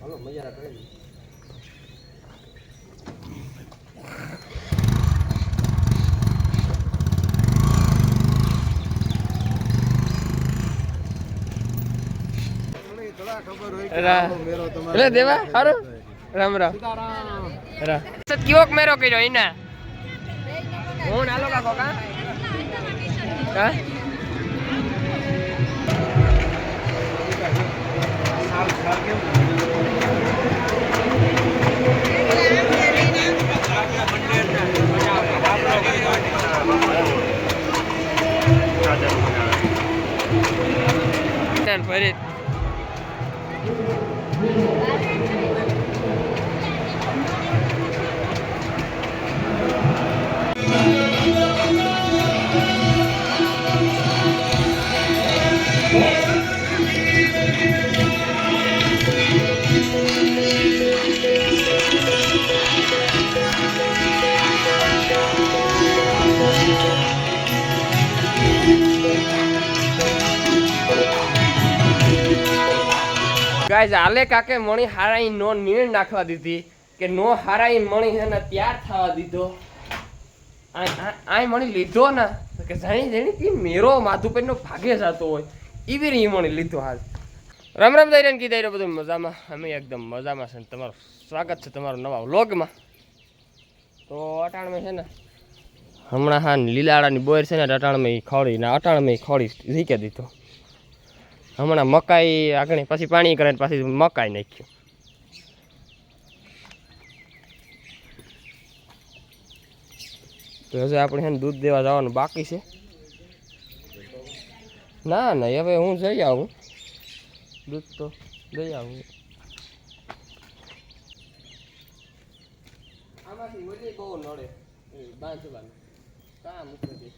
હાલો મજા કરી એટલે દેવા હારું રામ રામ રા કેવોક મેરો કર્યો ઈના હું નાલો કાકો કા કા ફરી ગાઈસ આલે કાકે મણી હારાઈ નો નીણ નાખવા દીધી કે નો હારાઈ મણી છે ને તૈયાર થવા દીધો આ મણી લીધો ને કે જાણી જાણી કે મેરો માધુપેન નો ભાગે જતો હોય એવી રી મણી લીધો હાલ રામ રામ દઈ ને કીધા બધું મજામાં અમે એકદમ મજામાં છે તમારું સ્વાગત છે તમારું નવા વ્લોગમાં તો અટાણમાં છે ને હમણાં હા લીલાડાની બોર છે ને અટાણમાં ખોડી ને અટાણમાં ખોડી ઝીકે દીધો હમણાં મકાઈ આગળ પછી પાણી કરે પછી મકાઈ નાખ્યું તો હજુ આપણે છે ને દૂધ દેવા જવાનું બાકી છે ના ના હવે હું જઈ આવું દૂધ તો જઈ આવું આમાંથી મજા બહુ નડે બાંધવાનું કામ મૂકી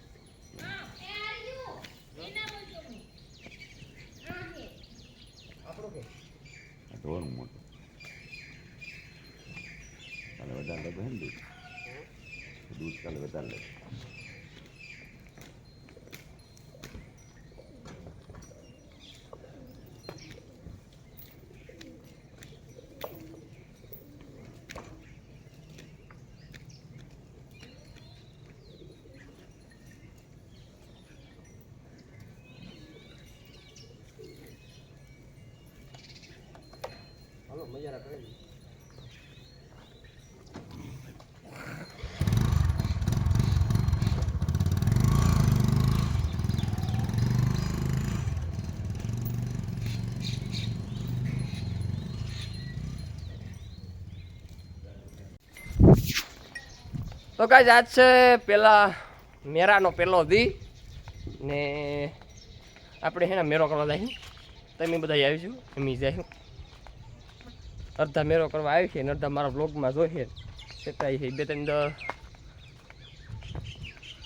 ઢોર મોટું કાલે વધારે લગે ને દૂધ કાલે વધારે લગે હાલો મજા કરી તો ગાઈસ આજ છે પેલા મેરાનો પેલો દી ને આપણે છે ને મેરો કરવા જઈશું તમે બધા આવીશું એમ જઈશું અડધા મેરો કરવા આવી છે ને અડધા મારા બ્લોગમાં જોઈએ છતાં છે બે ત્રણ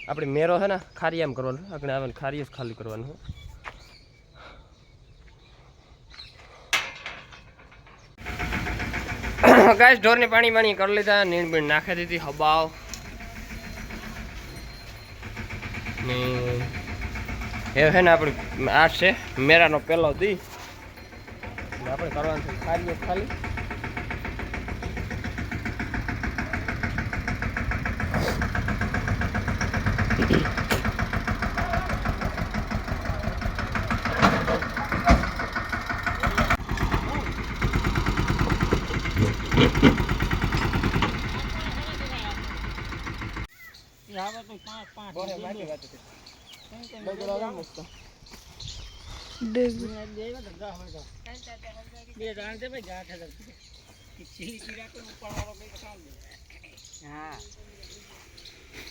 આપણે મેરો છે ને ખારી એમ કરવાનું આગળ આવે ને ખારી જ ખાલી કરવાનું ગાઈસ ઢોરની પાણી પાણી કરી લીધા નીણ બીણ નાખી દીધી હબાવ ને એ છે ને આપણે આ છે મેરાનો પહેલો દી આપણે કરવાનું છે ખાલી ખાલી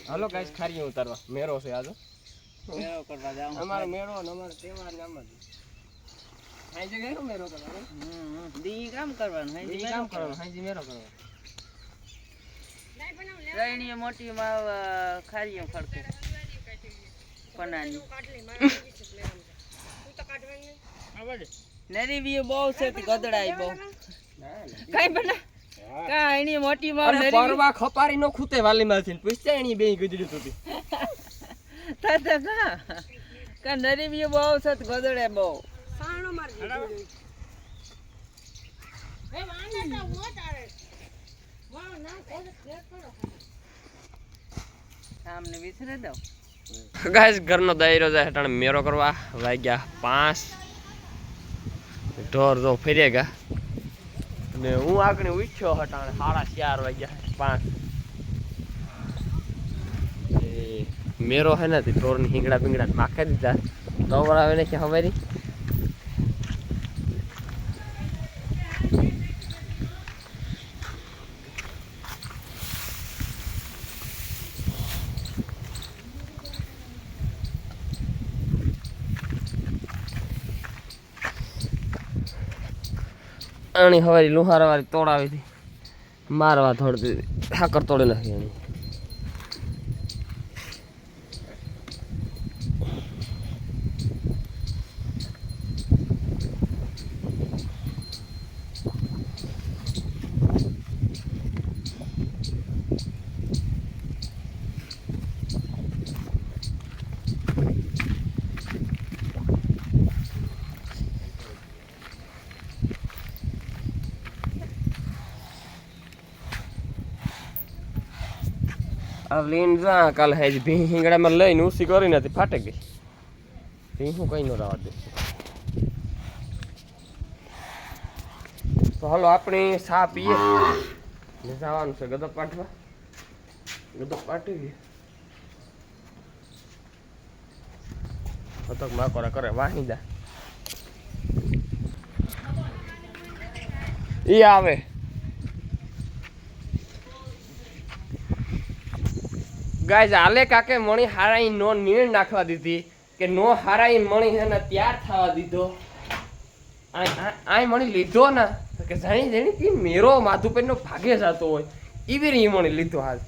હાલો ગાઈસ ખારી ઉતારવા મેરો છે આજો મેરો કરવા જાવ અમારો મેરો ને અમારો તહેવાર ને આમ જ હાઈ જગ્યાએ મેરો કરવાનો દી કામ કરવાનું હાઈ કામ કરવાનું હાઈ મેરો કરવાનો રૈણી મોટી માં ખારીઓ ખડકે પનાની નરી બી બહુ છે ગદડાઈ બહુ કઈ બના કા એની મોટી માં નરી પરવા ખપારી નો ખૂતે વાલી માંથી પૂછતે એની બે ગજડી તોતી તાતા કા નરી બી બહુ છે ગદડે બહુ સાણો માર એ વાંગ સામને વિસરે દો. ગાઈસ ઘરનો દાયરો જાય હટાણે મેરો કરવા વાગ્યા 5 ઢોર તો ફેરે ગયા અને હું આગળ ઉઠ્યો હટાણે 4:30 વાગ્યા 5 મેરો હે ને ઢોરની હિંગડા પિંગડા માખી દીધા તો આવે ને કે હવારી આણી હવારી લુહારા વાળી તોડાવી હતી મારવા થોડી ઠાકર તોડી નાખી એની લીન જા કાલ હે ભી હિંગડામાં લઈને ઉસી કરી નથી ફાટે ગઈ ભી હું કઈ ન રાવા દે તો હાલો આપણે સા પીએ ને જવાનું છે ગદપ પાટવા ગદપ પાટી ગઈ અતક માકોરા કરે વાહિંદા ઈ આવે ગાઈસ આલે કાકે મણી હારાઈ નો નીણ નાખવા દીધી કે નો હારાઈ મણી એને તૈયાર થવા દીધો આય મણી લીધો ને કે જાણી કે મેરો માધુપેન નો ભાગે જતો હોય એવી રી મણી લીધો હાલ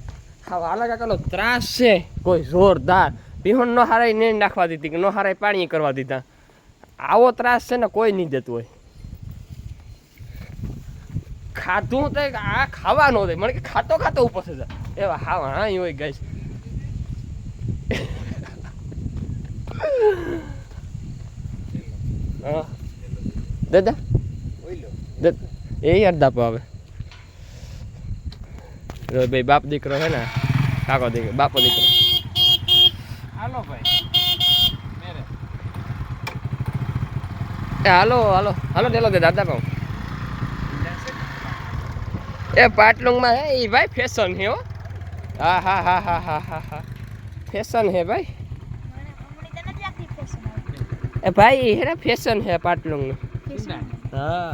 હા આલા કાકાનો ત્રાસ છે કોઈ જોરદાર બિહોન નો હારાઈ નીણ નાખવા દીધી કે નો હારાઈ પાણી કરવા દીધા આવો ત્રાસ છે ને કોઈ નહીં દેતું હોય ખાધું તો આ ખાવા નો દે મને કે ખાતો ખાતો ઉપર છે એવા હા હા હોય ગાઈસ દાદા એ અડધા પાવે ભાઈ બાપ દીકરો છે ને કાકો દીકરો બાપો દીકરો હાલો ભાઈ મેરે હાલો હાલો હાલો ડેલો દે દાદા પાઉ એ પાટલુંગમાં હે એ ભાઈ ફેશન હે હો હા હા હા હા હા હા હા ફેશન હે ભાઈ એ ભાઈ હે ને ફેશન હે પાટલુંગનું હા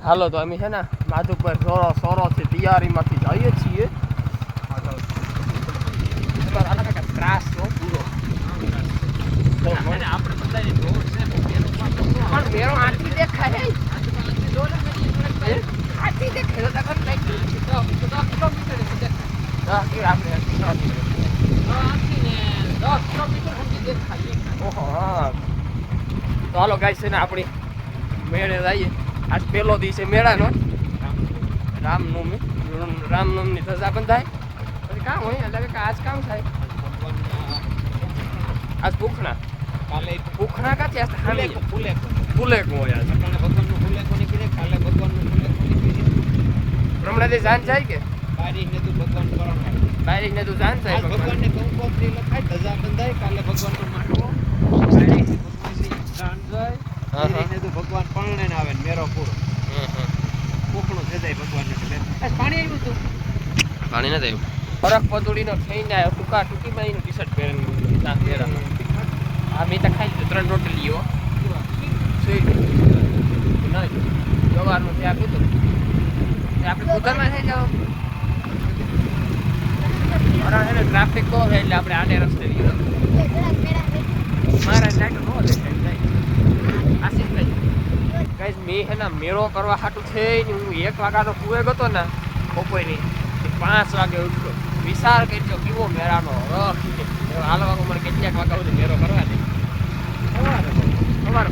હાલો તો અમે છે ને માધુપર સોરોથી તૈયારીમાંથી જઈએ છીએ ત્રાસ તો પૂરો આપણે બધા ઢોર છે પણ મેરો આટલી દેખાય આટલી દેખાય તો કર તો હાલો ગાય છે ને આપણી મેળે જઈએ આજ પહેલો દિવસે મેળાનો રામનવમી ધજા બંધાય પછી કામ હોય એટલે કે આજ કામ થાય આજ ભૂખના કાલે ભૂખના કાથી આજ ફૂલે ફૂલે હોય આજ ભગવાનનું ફૂલે કોની કીધે કાલે ભગવાનનું ફૂલે કોની કીધે હમણાં જાન જાય કે બારીને તું ભગવાન પરણવાય બારીક ને તું જાન આજ જાય ભગવાનને કંકોત્રી લખાય ધજા બંધાય કાલે ભગવાનનો માટવો બારીને ભગવાનની જાન જાય બારીને તું ભગવાન પરણે ને આવે ને મેરો પૂરો કોકણું થઈ જાય ભગવાનને એટલે આજ પાણી આવ્યું હતું પાણી નથી આવ્યું ફરક પતોડીનો થઈને આવ્યો ટૂંકીમાં એનું ટી શર્ટ પહેરીને ના પહેરા આ મેં તો ખાઈ લીધું 3 રોટલીઓ સ્વીટ નહીં સવારનું ત્યાં કીધું આપણે દુકાનમાં થઈ જાવ ટ્રાફિક બહુ છે એટલે આપણે આડે રસ્તે મારા લાઈટ ન દેખાય આશીષભાઈ કઈ મેં હે ને મેળો કરવા હાટું છે ને હું 1 વાગ્યાનો કુએ ગયો ને બપોરની 5 વાગે ઉઠ્યો વિચાર કરજો કેવો મેળાનો રસ હાલવા મને કેટલાક વાગ્યા સુધી મેળો કરવા દે સવારે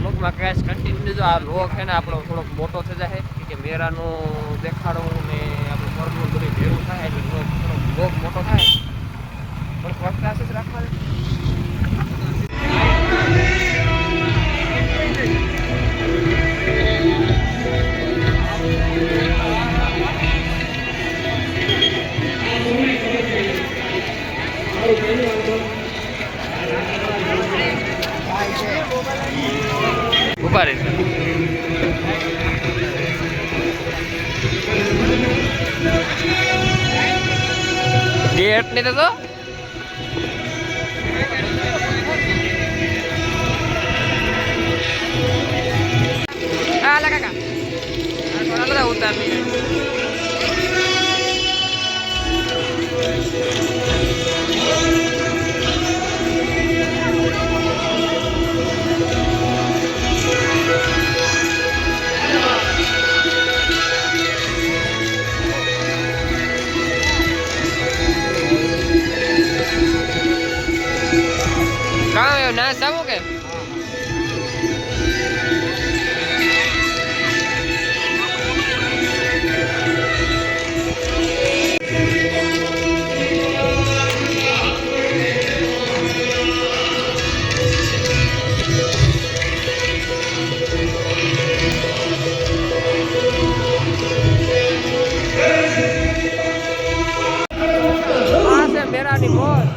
લોકમાં કેશ કન્ટિન્યુ જો આ લોક છે ને આપણો થોડોક મોટો થઈ જાય કે મેળાનો દેખાડવું ને આપણું ઘરનું બધું ભેરું થાય એટલે થોડોક લોક મોટો થાય પણ ફર્સ્ટ ક્લાસ જ રાખવાનું એટલે તો કાકા ઉતાર ના સામું કે મેરાની મોર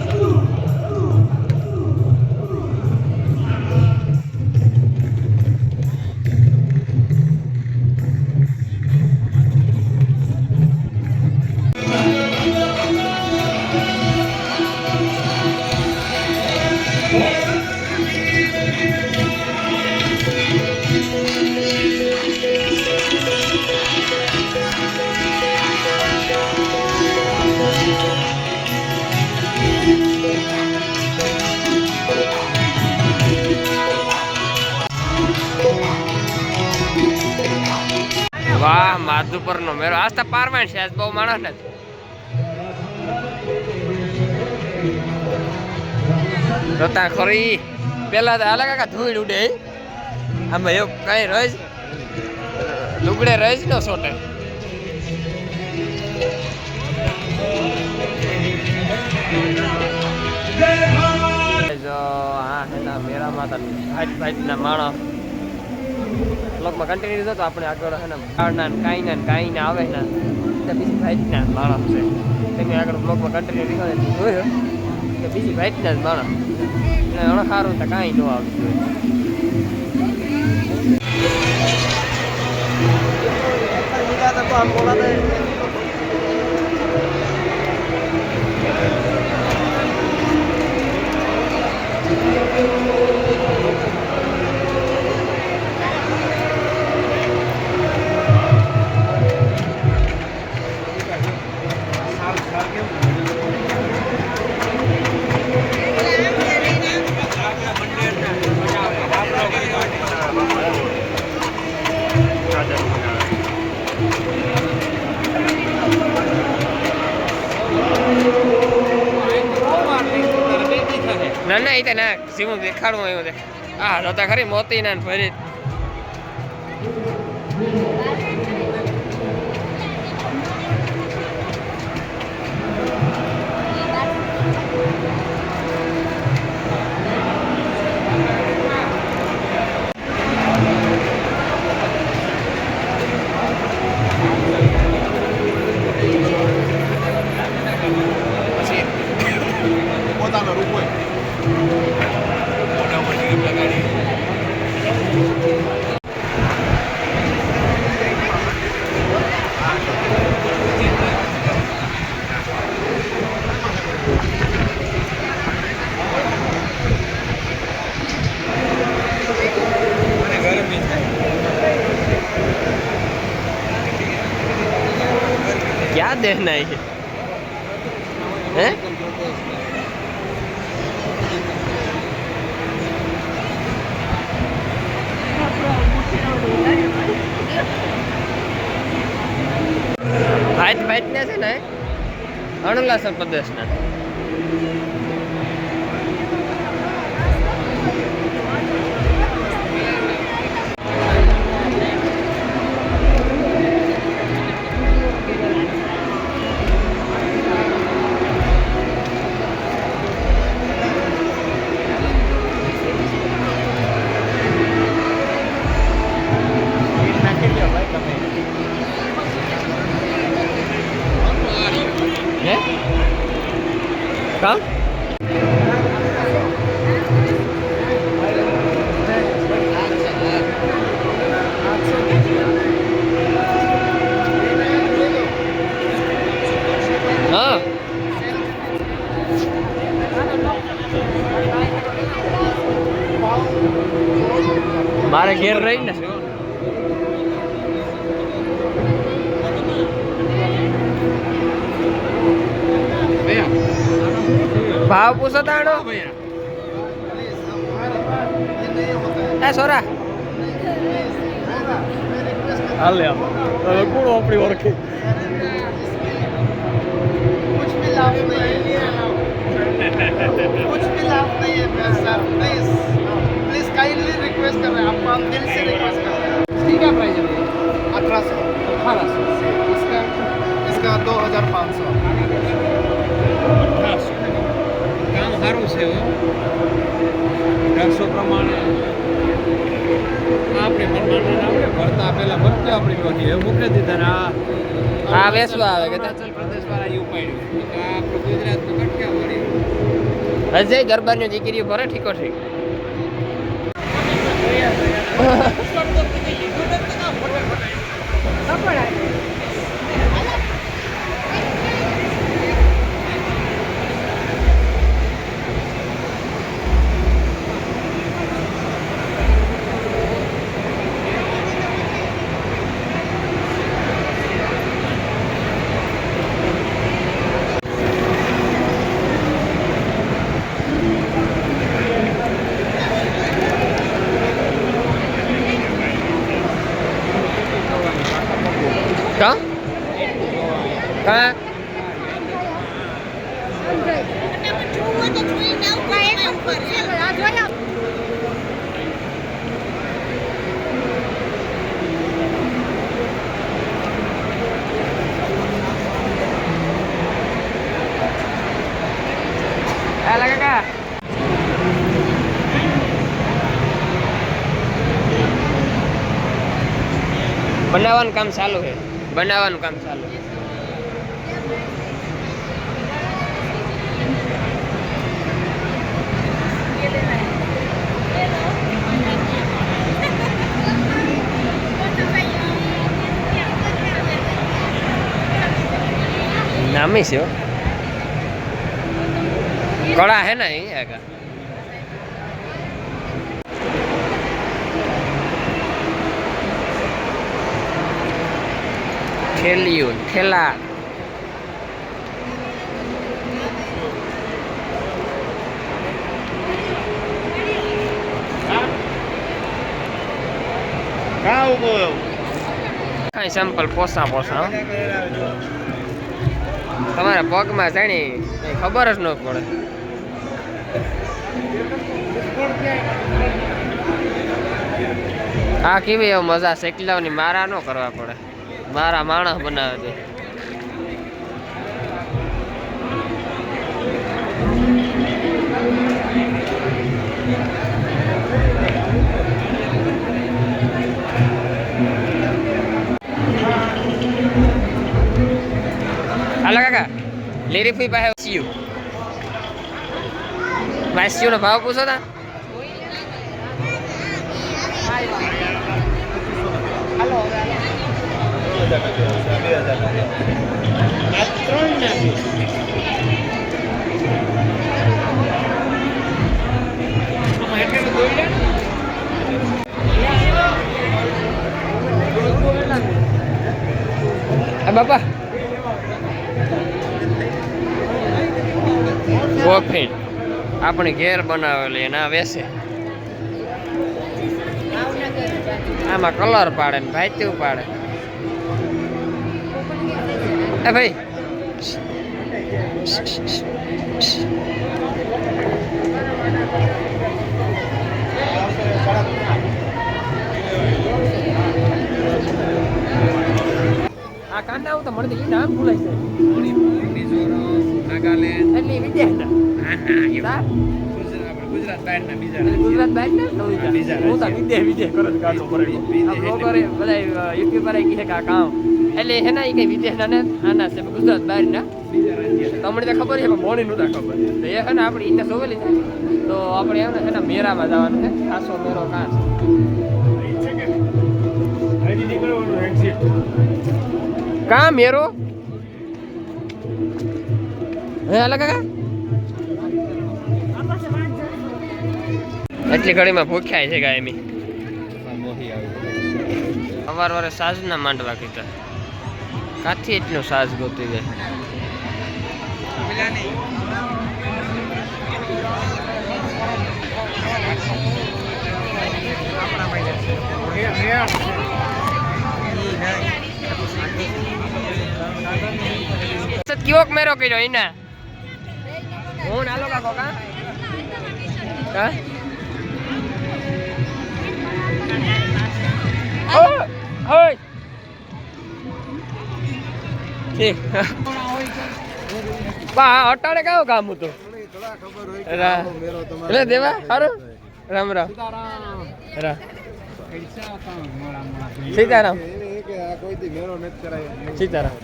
વાહ માધુપર નો મેળો આજ તો પારવાન છે આજ બહુ માણસ નથી જોતા ખરી પેલા તો હાલા કાકા ધૂળ ઉડે આમાં એવું કઈ રજ લુગડે રજ નો સોટે જો હા એના મેળામાં તો ભાઈ ના માણસ બ્લોગમાં કન્ટિન્યુ થતો આપણે આગળ હે ને કાંઈ ના આવે ને તો બીજી ભાઈના માણસ છે તમે આગળ બ્લોગમાં કન્ટિન્યુ રીખો જોયો કે બીજી ભાઈના જ માણસ ને ઘણો સારું તો કાંઈ ન આવતું ના એ તો ના સીમું દેખાડવું એવું દે હા જોતા ખરી મોતી ના ફરી પોતાનો રૂપ હોય क्या देखना है हैं भाई ने છે ને અરુણાચલ પ્રદેશના Hả? हाँ રહી ને ભાવ પૂછો તાણો એ સોરા હાલે હવે કોણ આપણી ઓળખે कुछ भी लाभ नहीं है sir please please kindly request कर रहे हैं आपको हम दिल से रिक्वेस्ट कर रहे हैं इसकी क्या प्राइस है 1800 इसका इसका 2500 કામ સારું છે હો 1800 પ્રમાણે આપણે પરમાનન્ટ આપણે ભરતા પહેલા ભરતા આપણી વખતે હવે મૂકી દીધા ને આ વેસવા આવે કે અરુણાચલ પ્રદેશ વાળા એવું પાડ્યું કે આ આપણું ગુજરાતનું કટક્યા વળી હજે દરબારની દીકરીઓ ભરે ઠીકો ઠીક કા કા Ala kakak. બનાવવાનું કામ ચાલુ છે બનાવવાનું કામ ચાલુ નામી છે કળા હે ને અહીંયા ठेलियों ठेला કઈ સેમ્પલ પોસા પોસા તમારા પગમાં જાણી કઈ ખબર જ ન પડે આ કેવી એવું મજા શેકલાવની મારા ન કરવા પડે મારા માણસ બનાવે છે હાલો કાકા લેરી ફી પાસે સીયુ વાસ્યુ નો ભાવ પૂછો તા બાપા કોફી આપણે ઘેર બનાવેલી એના વેસે આમાં કલર પાડે ને ભાઈતું પાડે એ ભાઈ આ કાંડા તો મળતી નામ ભૂલાય છે મિઝોરમ નાગાલેન્ડ એટલે વિદ્યા ગુજરાત બહારના બીજા ગુજરાત બહાર ને હું તો વિદ્યા કરો કાઢો પડે બધા યુટ્યુબર કહે કે આ કામ એટલે એના એ કઈ વિદેશના ને આના છે ગુજરાત બહારના તમને તો ખબર છે પણ મોડી નહોતા ખબર તો એ છે ને આપણે એને સોવેલી છે તો આપણે એમ ને એના મેરામાં જવાનું છે ખાસો મેરો કાં છે કા મેરો હે અલગ કાકા એટલી ઘડીમાં ભૂખ્યા છે કાયમી મોહી આવે સવાર વારે સાજના માંડવા કીધા કાથી એટલું સાજ ગોતી જાય કેવોક મેરો કર્યો એના હું નાલો કાકો કા હોય ઠીક બા અટાણે કયો કામ હતું એટલે દેવા સારું રામ રામ રામ સીતારામ સીતારામ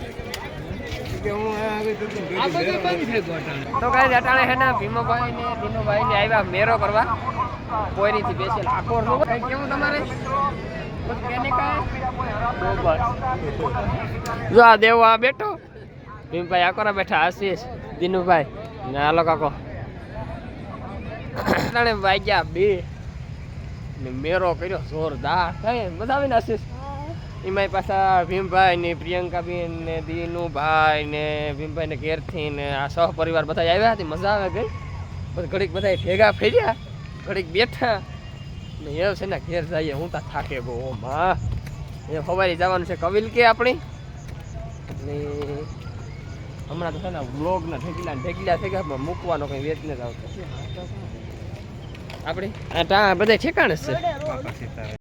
તો કઈ અટાણે હે ને ભીમોભાઈ ને દિનુભાઈ ને આવ્યા મેરો કરવા કોઈની થી બેસેલ આખો કેવું તમારે જો આ દેવો આ બેઠો ભીમભાઈ આકોરા બેઠા આશીષ દિનુભાઈ ને હાલો કાકો વાગ્યા 2 ને મેરો કર્યો જોરદાર કઈ મજા આવી ને આશીષ એમાં પાછા ભીમભાઈ ને પ્રિયંકાબેન ને દિનુભાઈ ને ભીમભાઈ ને ઘેરથી ને આ સહપરિવાર બધા આવ્યા હતી મજા આવે ગઈ પછી ઘડીક બધા ભેગા ફેર્યા ઘડીક બેઠા ને એવું છે ને ઘેર જઈએ હું તો થાકે બહુ માં એ સવારે જવાનું છે કવિલ કે આપણી ને હમણાં તો છે ને વ્લોગ ના ઢેકલા થઈ ગયા મૂકવાનો કંઈ વેચ ને જ આવતો આપણી બધા ઠેકાણે છે